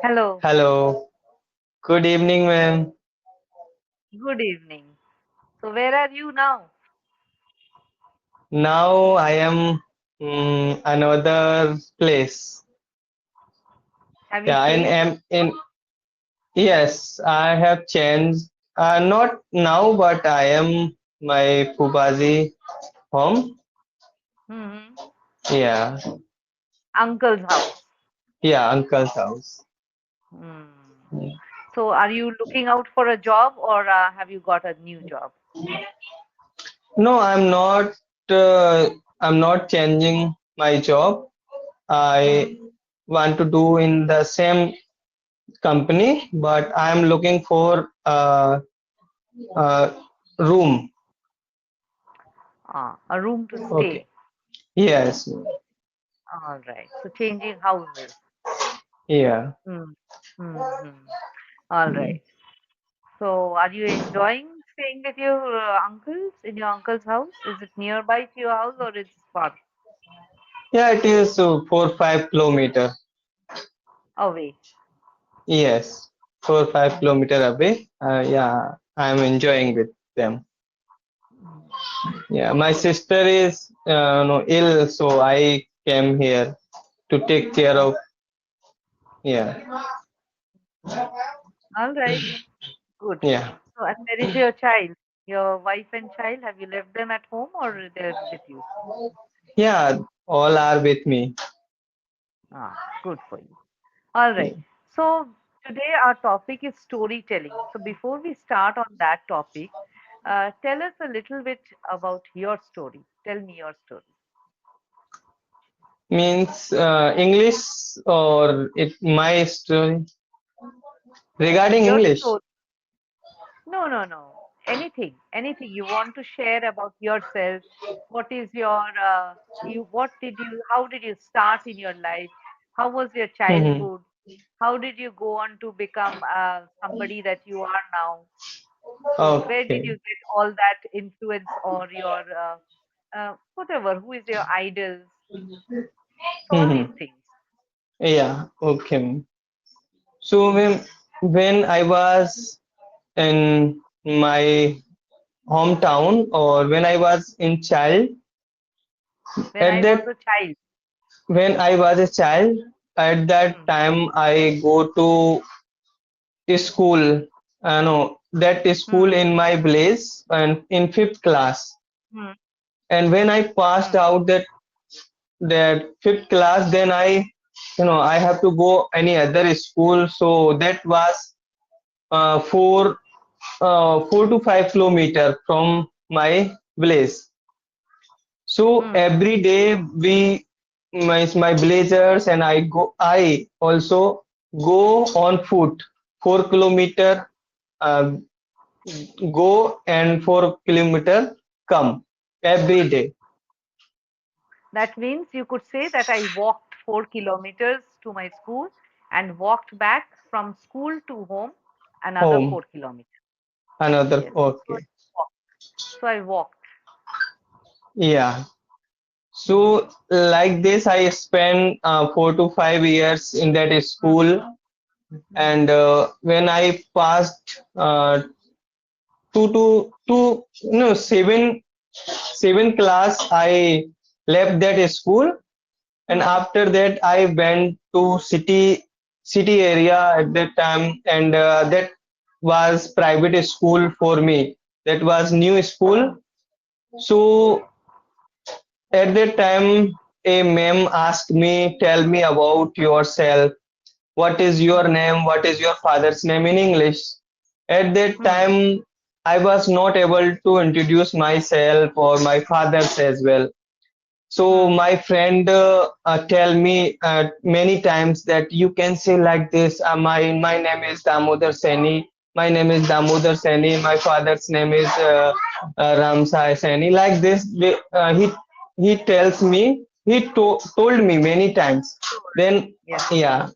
Hello, Hello. Good evening, ma'am. good evening. So, where are you now? Now I am another place. Have you Yeah, and changed? am in yes, I have changed. Not now, but I am my Pubazi home. Hmm. Yeah, Uncle's house. yeah, uncle's house. Hmm. Yeah. So, are you looking out for a job or have you got a new job? No, I'm not. I'm not changing my job. Hmm. I want to do in the same company, but I'm looking for room. A room to Okay. stay. Yes. All right. So, changing houses. Yeah. Hmm. Hmm. All right. So, are you enjoying staying with your uncles in your uncle's house? Is it nearby to your house or it's far Yeah, it is 4 5 kilometer. away? Yes. 4 5 kilometer Hmm. away. Yeah, I'm enjoying with them. Hmm. Yeah, my Good. sister is no ill, so I came here to take care of. Yeah. All right. Good. Yeah. So, and where is your child? Your wife and child, have you left them at home or they're with you? Yeah, all are with me. Ah, good for you. All right. So, today our topic is storytelling. So, before we start on that topic, tell us a little bit about your story. Tell me your story. Means English or it my story regarding Your English. story. No, no, no. Anything you want to share about yourself. What is your how did you start in your life? How was your Mhm. childhood? How did you go on to become somebody that you are now? So where did you Okay. get all that influence or your whatever? Who is your idols? So all these Mhm. things. Yeah. Okay. So when I was in my hometown or when I was in child, When at I was that a child. when I was a child, at that Hmm. time I go to school. No, that school Hmm. in my place and in fifth class. Hmm. And when I passed Hmm. out that fifth class, then I have to go any other school. So that was 4 to 5 kilometer from my village. So Hmm. every day my villagers and I also go on foot 4 kilometer uh, go and 4 kilometer come every day That means you could say that I walked 4 kilometers to my school and walked back from school to home another home 4 kilometers. another. Yes. So I Okay. walked. So I walked. Yeah. Hmm. So like this I spent 4 to 5 years in that Hmm. school, Hmm. and when I passed two no seven class, I left that school, and Hmm. after that I went to city area at that time, and that was private school for me. That was new school. Hmm. So at that time a ma'am asked me, tell me about yourself, what is your Hmm. name, what is your father's name in English. At that Hmm. time I was not able to introduce myself or my father's as well. So Hmm. my friend tell me many times that you can say like this. My name is Damodar Seni. My name is Damodar Seni. My father's name is Ramsai Seni. Like this, he tells me. Told me many times. Sure. Then Yes. yeah,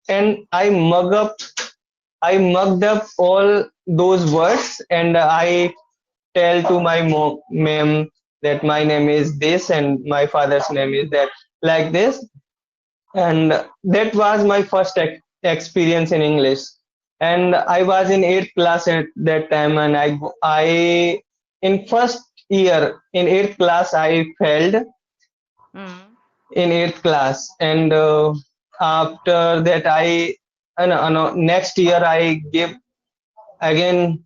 and I mugged up all those words, and I tell to my ma'am that my name is this and my father's name is that, like this. And that was my first experience in English. And I was in eighth class at that time, and I in first year in eighth class I failed Hmm. in eighth class, and after that no, next year I give again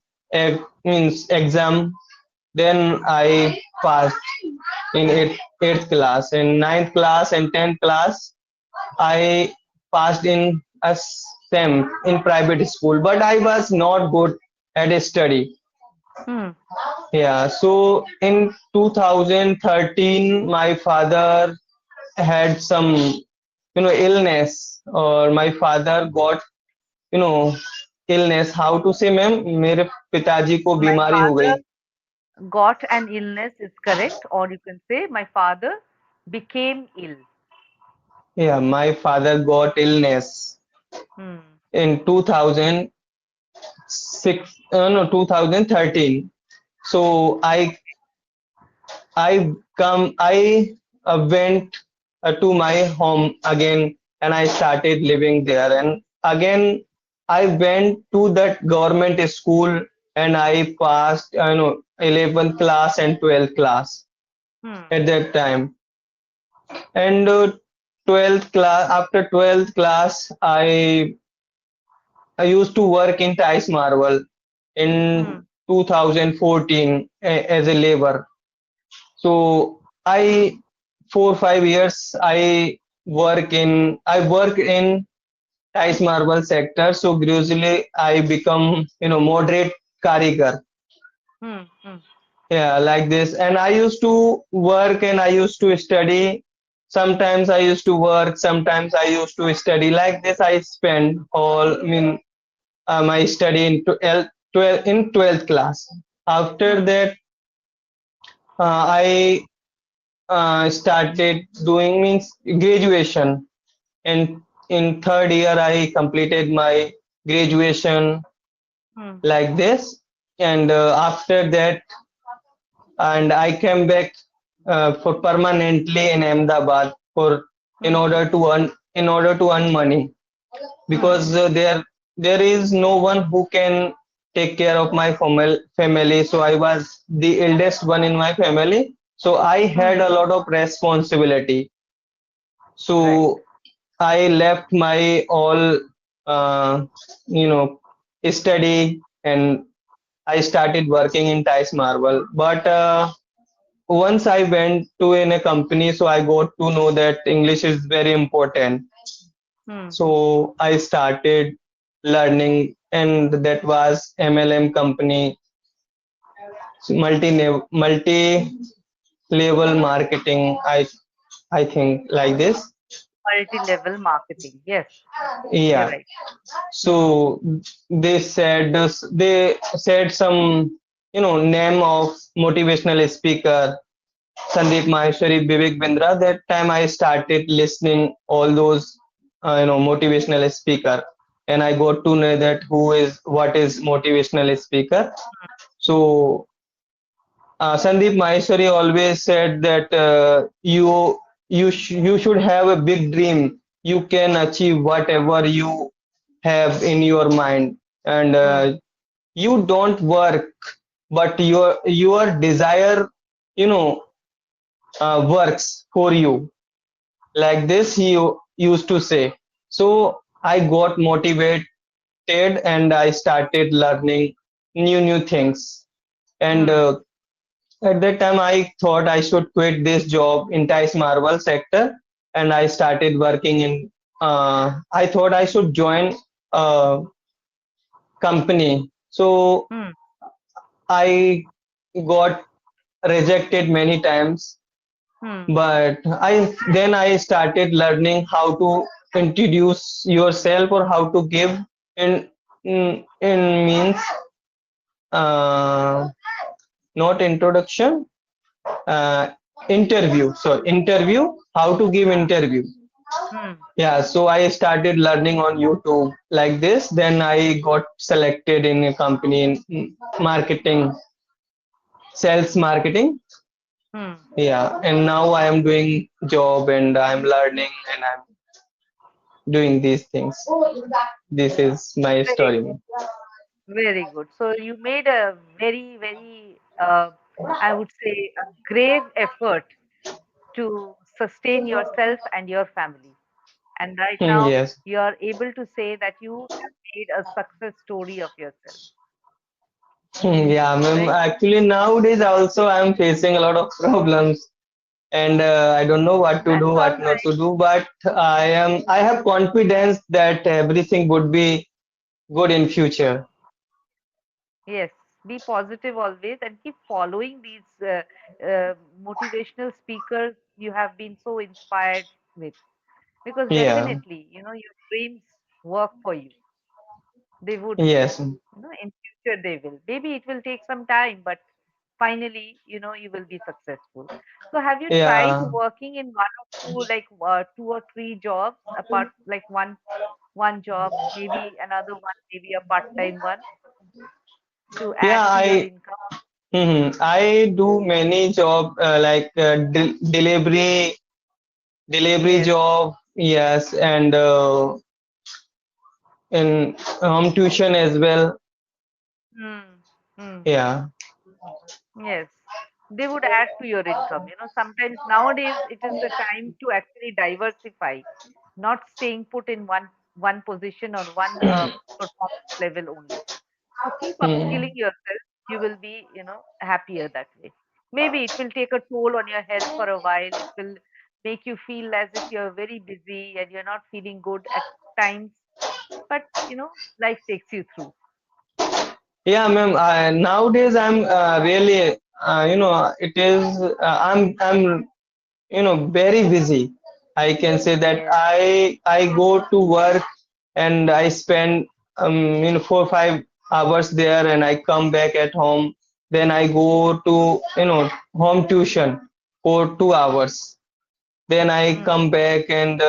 means exam. Then I passed in eighth class. In ninth class and tenth class, I passed in a SEM in private school, but I was not good at study. Hmm. Yeah, so in 2013, my father had some, illness, or my father got, you know, illness. How to say, ma'am? मेरे पिताजी को My बीमारी हो father गई. got an illness is correct, or you can say my father became ill. Yeah, my father got illness Hmm. in 2006, no, 2013. So I went to my home again, and I started living there. And again, I went to that government school, and I passed, 11th class and 12th class Hmm. at that time. And 12th class, after 12th class, I used to work in Tice Marble in Hmm. 2014 as a labor. So I 4 5 years I work in Tice Marble sector. So gradually I become moderate karigar. Hmm. Hmm. Yeah, like this. And I used to work and I used to study. Sometimes I used to work, sometimes I used to study. Like this, I spend all, my study in 12th class. After Hmm. that, I started doing means graduation. And in third year, I completed my graduation Hmm. like this. And after that, and I came back for permanently in Ahmedabad for in Hmm. order to earn in order to earn money, Hmm. because there is no one who can take care of my family. So I was the eldest one in my family, so I Hmm. had a lot of responsibility. Right. So I left my all uh, you know study, and I started working in Tice Marble. But once I went to in a company, so I got to know that English is very important. Hmm. So I started learning, and that was MLM company, multi level marketing. I think like this. Multi-level marketing. Yes, you're Yeah. right. Hmm. So they said some name of motivational speaker, Sandeep Maheshwari, Vivek Bindra. That time I started listening all those motivational speaker, and I got to know that what is motivational speaker. So Sandeep Maheshwari always said that you should have a big dream. You can achieve whatever you have in your mind, and Hmm. you don't work, but your desire, you know, works for you. Like this, he used to say. So I got motivated, and I started learning new things. And Hmm. at that time, I thought I should quit this job in Tice Marble sector, and I started working in. I thought I should join a company. So Hmm. I got rejected many times, Hmm. but I started learning how to introduce yourself, or how to give in means uh, not introduction, uh, interview. So interview, how to give interview. Hmm. Yeah, so I started learning on YouTube like this. Then I got selected in a company in marketing, sales marketing. Hmm. Yeah, and now I am doing job, and I'm learning, and I'm doing these things. This is my Very story. good. Very good. So you made a very, very, I would say, a grave effort to sustain yourself and your family. And right now, Yes. you are able to say that you have made a success story of yourself, Yeah, ma'am. right? Actually, nowadays also I'm facing a lot of problems, and I don't know what to That's do, all what not right. to do. But I have confidence that everything would be good in future. Yes, be positive always and keep following these motivational speakers you have been so inspired with. Because Yeah. definitely, your dreams work for you. They would. Yes. In future they will. Maybe it will take some time, but finally, you will be successful. So have you tried Yeah. working in one or two, like two or three jobs apart, like one job, maybe another one, maybe a part-time one to Yeah. add to your income? I do many job like delivery Yes. job. Yes, and in home tuition as well. Hmm. Hmm. Yeah. Yes, they would add to your income. Sometimes nowadays it is the time to actually diversify, not staying put in one position or one performance level only. So keep Hmm. upskilling yourself. You will be, happier that way. Maybe it will take a toll on your health for a while. It will make you feel as if you're very busy and you're not feeling good at times. But, life takes you through. Yeah, ma'am. Nowadays, I'm really, it is, very busy. I can say that Yes. I go to work and I spend, 4 5 hours there, and I come back at home. Then I go to, home tuition for 2 hours. Then I Hmm. come back and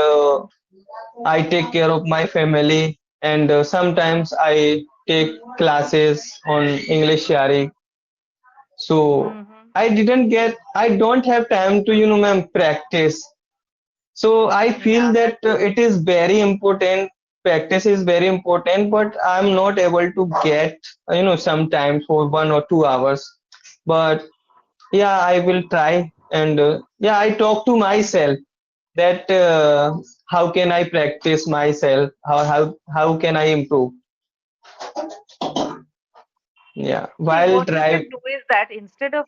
I take care of my family, and sometimes I take classes on English yaari. So Mm-hmm. I don't have time to, ma'am, practice. So I feel Yeah, that that's true. it is very important. Practice is very important, but I'm not able to get, sometimes for 1 or 2 hours. But yeah, I will try, and yeah, I talk to myself that how can I practice myself? How can I improve? Yeah, See, while what you drive. can do is that instead of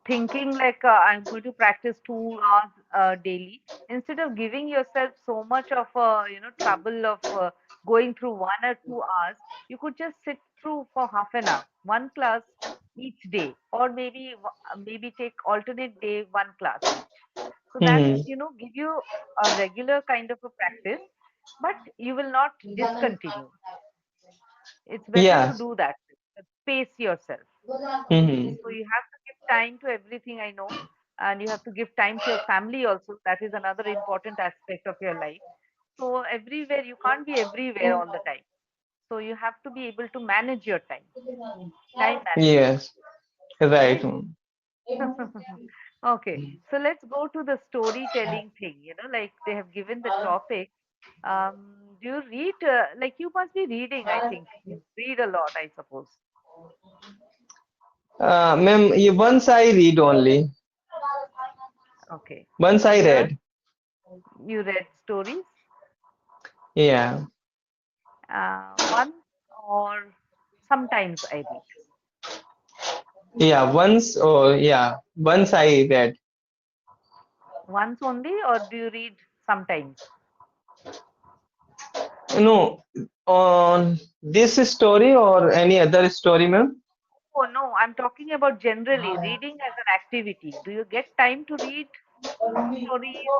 thinking like I'm going to practice 2 hours daily, instead of giving yourself so much of trouble of going through 1 or 2 hours, you could just sit through for half an hour, one class each day, or maybe take alternate day one class each. So that Hmm. give you a regular kind of a practice, but you will not discontinue. It's better to Yeah. do that. Pace yourself. Hmm. So you have to give time to everything I know, and you have to give time to your family also. That is another important aspect of your life. So everywhere, you can't be everywhere all the time. So you have to be able to manage your time management, Yes. Right. right? Okay, so let's go to the storytelling thing. Like they have given the topic. Do you read? Like you must be reading, I think. You read a lot, I suppose. Ma'am, once I read only. Okay. Once I Sure. read. You read stories? Yeah. Once or sometimes I read. Yeah. Once. Oh, yeah. Once I read. Once only, or do you read sometimes? No, on this story or any other story, ma'am? Oh, no, I'm talking about generally reading as an activity. Do you get time to read stories?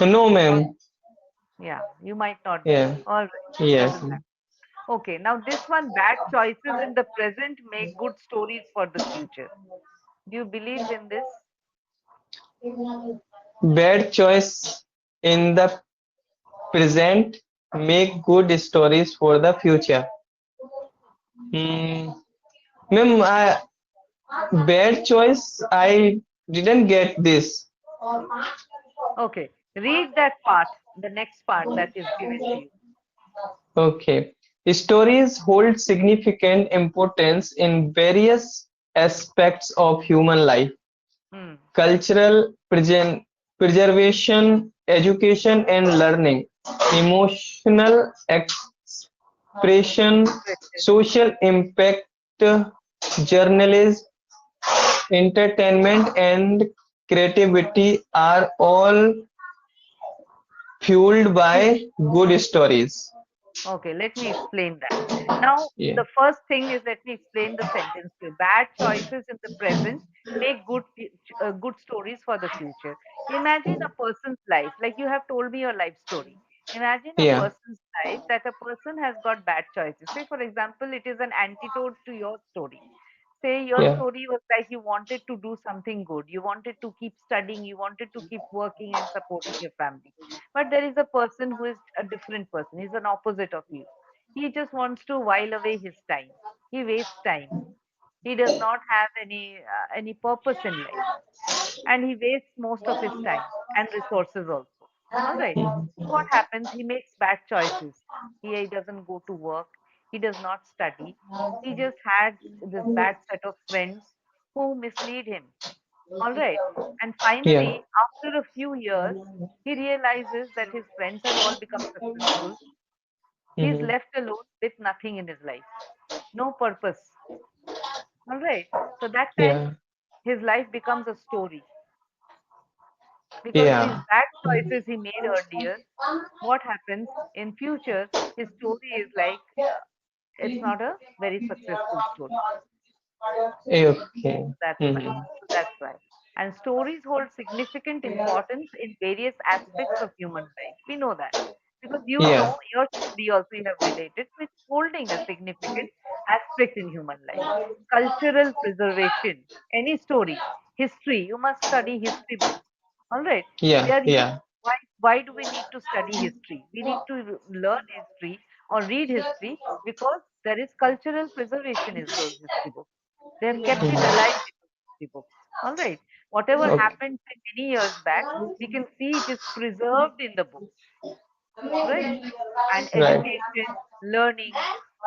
No, ma'am. Yeah, you might not be. Yeah. All right, Yes. doesn't matter. Okay, now this one, bad choices in the present make good stories for the future. Do you believe in this? Bad choice in the present make good stories for the future. Hmm. Ma'am, bad choice. I didn't get this. Okay. Read that part, the next part that is given to you. Okay. Stories hold significant importance in various aspects of human life: Hmm. cultural preservation, education and learning, emotional expression, Expression. social impact, journalism, entertainment, and creativity are all fueled by good stories. Okay, let me explain that. Now, Yeah, the first thing is let me explain the sentence to you. Bad choices in the present make good stories for the future. Imagine a person's life, like you have told me your life story. Imagine a yeah, person's life that a person has got bad choices. Say, for example, it is an antidote to your story. Say your yeah, story was like you wanted to do something good, you wanted to keep studying, you wanted to keep working and supporting your family. But there is a person who is a different person, he's an opposite of you. He just wants to while away his time. He wastes time. He does not have any purpose in life, and he wastes most of his time and resources also. All right. So what happens? He makes bad choices. He doesn't go to work. He does not study. He just had this bad set of friends who mislead him. All right. And yeah, finally, after a few years, he realizes that his friends have all become successful. He's mhm, left alone with nothing in his life, no purpose. All right. So that time, yeah, his life becomes a story because these yeah, bad choices he made earlier, what happens in future, his story is like it's not a very successful story. okay. That's why. Mhm. So that's why. And stories hold significant importance in various aspects of human life. We know that. Because you Yeah, know your story also you have related, so it's holding a significant aspect in human life. Cultural preservation, any story, history, you must study history books. All right. They yeah, are used. yeah, Why do we need to study history? We need to learn history or read history because there is cultural preservation in those history books. They have kept it mhm. alive in the history books. All right. Whatever Okay, happened say, many years back, we can see it is preserved in the books. Right. And right. education, learning,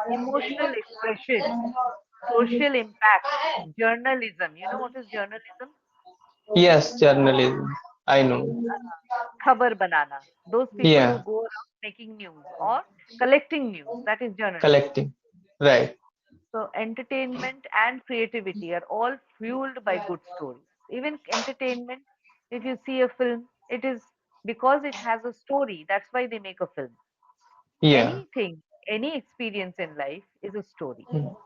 emotional expression, social impact, journalism. You know what is journalism? Yes, journalism. I know. Khabar banana. Those people who Yeah, go around making news or collecting news. That is journalism. collecting. Right. So entertainment and creativity are all fueled by good stories. Even entertainment, if you see a film, it is because it has a story. That's why they make a film. Yeah. Anything, any experience in life is a story. Mhm.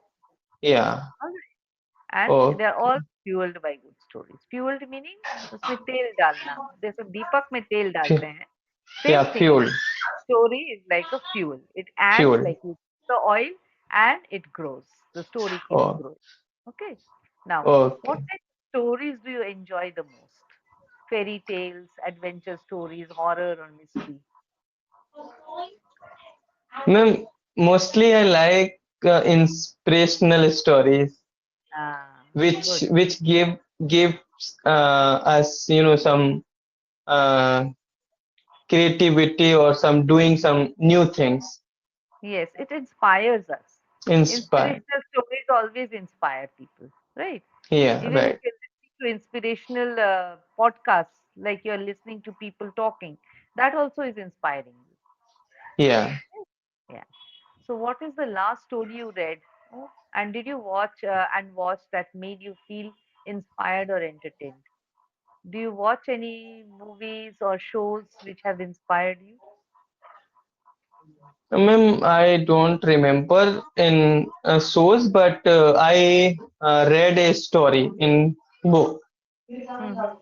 Yeah. All right. And they're Okay. all fueled by good stories. Fueled meaning उसमें तेल डालना. जैसे दीपक में तेल डालते हैं. Yeah, Same thing. fuel. Story is like a fuel. It adds Fuel. like you put the oil and it grows. The story keeps Oh, growing. Okay. Now, what okay. kind of stories do you enjoy the most? Fairy tales, adventure stories, horror or mystery? Ma'am, mostly I like inspirational stories, Ah, which good. which give us some uh, creativity or some doing some new things. Yes, it inspires us. Inspire. Inspirational stories always inspire people, right? Yeah. Even if Right. you're listening to inspirational podcasts, like you're listening to people talking, that also is inspiring you. Yeah. Yeah. So, what is the last story you read? Oh, and did you watch that made you feel inspired or entertained? Do you watch any movies or shows which have inspired you? Ma'am, I don't remember in shows, but I read a story in book Mm-hmm.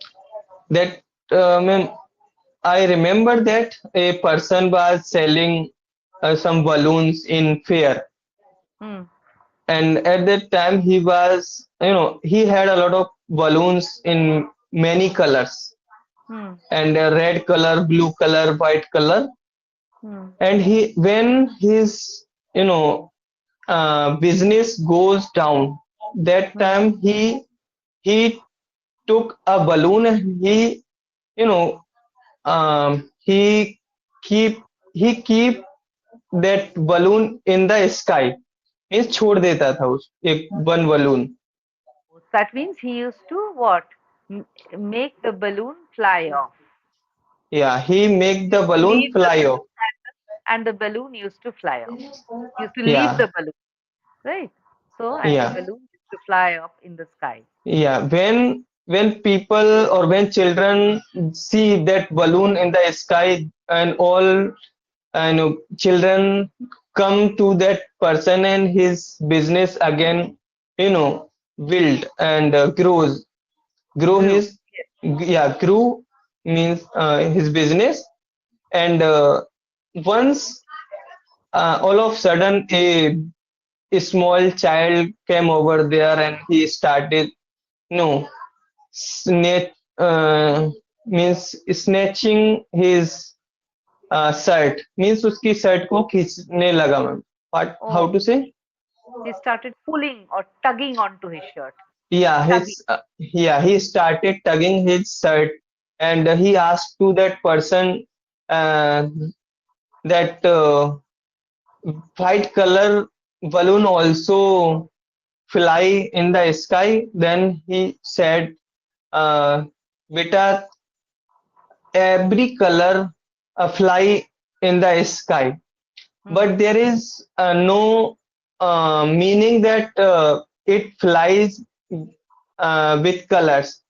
that ma'am, I remember that a person was selling some balloons in fair, Hmm. and at that time he had a lot of balloons in many colors, Hmm. and red color, blue color, white color, Hmm. and he when his you know business goes down, that Hmm. time he took a balloon and he you know he keep he keep that balloon in the sky, means छोड़ देता था उस एक one balloon. That means he used to what? Make the balloon fly off. Yeah, he make the balloon Leave the fly off. balloon and the balloon used to fly off. He used to leave Yeah, the balloon, right? So, and the yeah, balloon used to fly off in the sky. yeah. When people or when children see that balloon in the sky, and all and children come to that person, and his business again, build and grow Grew. his, yeah, grew, means his business. And once all of sudden a small child came over there, and he started, no, snatch, means snatching his shirt, means उसकी shirt को खींचने लगा ma'am. What, how Oh, to से? he started pulling or tugging onto his shirt. Yeah, Tugging. he started tugging his shirt, and he asked to that person, uh, that white color balloon also fly in the sky. Then he said, beta, every color fly in the sky, but Hmm. there is no meaning that it flies with colors.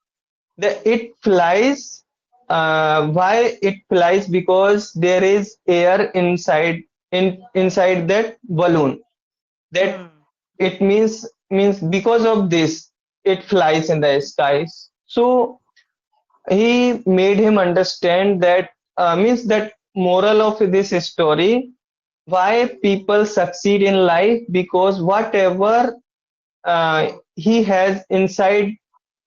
It flies. Why it flies? Because there is air inside that balloon. That Hmm. it means because of this it flies in the skies. So he made him understand that, means that moral of this story, why people succeed in life, because whatever he has inside,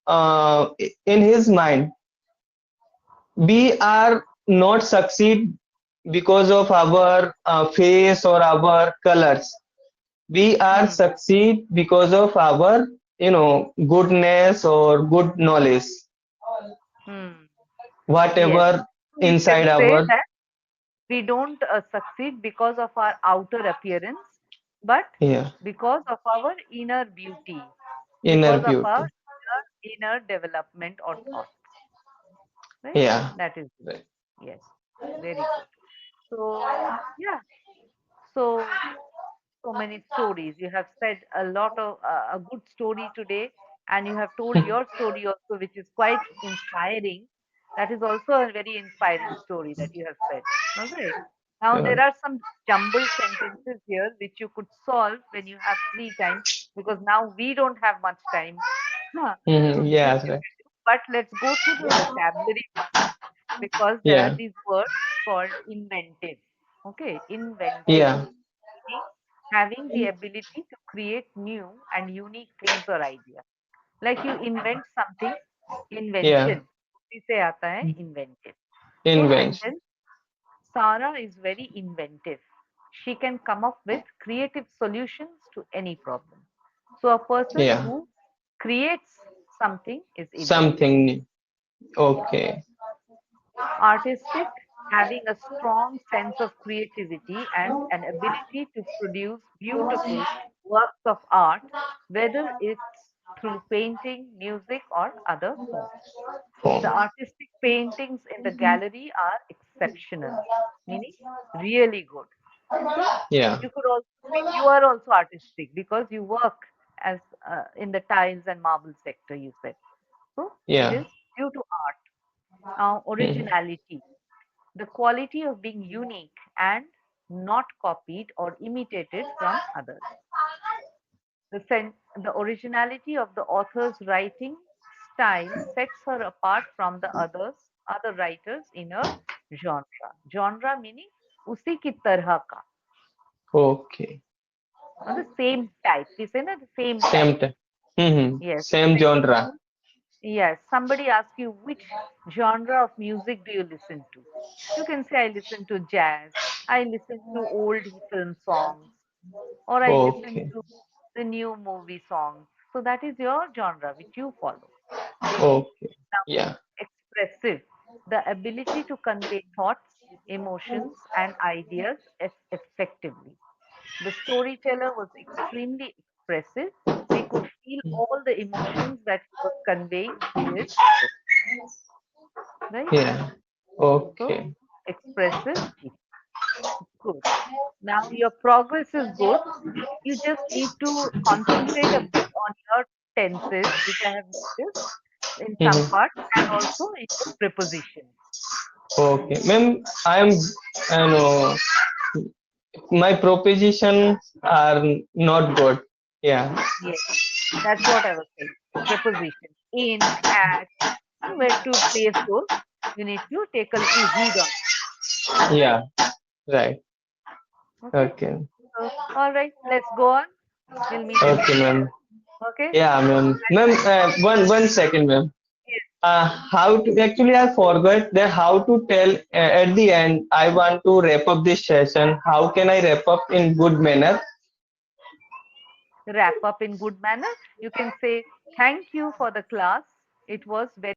in his mind, we are not succeed because of our face or our colors. We are Hmm. succeed because of our, goodness or good knowledge, Hmm. Yes. whatever We can inside say our, that we don't succeed because of our outer appearance, but yeah, because of our inner beauty, inner because of our beauty. inner development or thoughts, right? Yeah, That is, right. yes, very good. So, yeah, so so many stories. You have said a lot of a good story today, and you have told your story also, which is quite inspiring. That is also a very inspiring story that you have said. All right. Now Yeah. there are some jumbled sentences here which you could solve when you have free time, because now we don't have much time, huh, to Mhm, do yeah, which that's you right. can do. But let's go through the vocabulary first, because there are Yeah, these words called inventive. Okay, inventive, yeah, meaning having the ability to create new and unique things or ideas. Like you invent something, yeah. invention. इसे आता है inventive. So Invention. sentence, Sarah is very inventive. She can come up with creative solutions to any problem. So a person Yeah, who creates something is inventive. something new. Yeah. Okay. Artistic, having a strong sense of creativity and an ability to produce beautiful works of art, whether it's through painting, music, or other forms. The Form. artistic paintings in the gallery are exceptional, meaning really good. So Yeah, you could also be, you are also artistic because you work as in the tiles and marble sector, you said. So it yeah. is due to art. Now, Mhm. originality, the quality of being unique and not copied or imitated from others. The originality of the author's writing style sets her apart from the other writers in a genre. Genre meaning उसी की तरह का, Okay. or the same type. We say that the same Same type. time. Mm-hmm. Yes, Same same. genre. Yes, somebody asks you which genre of music do you listen to? You can say I listen to jazz, I listen to old film songs, or I listen Okay. to the new movie songs. So that is your genre which you follow. Okay. Okay. Now, Yeah. expressive. the ability to convey thoughts, emotions, and ideas effectively. The storyteller was extremely expressive. We could feel all the emotions that he was conveying through his words, right? Yeah. So, Okay. expressive speech. Good. Now, your progress is good. You just need to concentrate a bit on your tenses, which I have noticed in some Mhm. parts, and also in your prepositions. Okay, ma'am. I know my propositions are not good. Yeah. Yes, that's what I was saying. Prepositions in, at, where to place those. You need to take a little heed on. Yeah. Right. Okay. Okay. So, all right, let's go on. We'll meet again. Okay, ma'am. Okay. Yeah, ma'am. Bye Ma'am, bye. one second, ma'am. Yes. How to actually I forgot that how to tell at the end. I want to wrap up this session. How can I wrap up in good manner? Wrap up in good manner. You can say, thank you for the class. It was very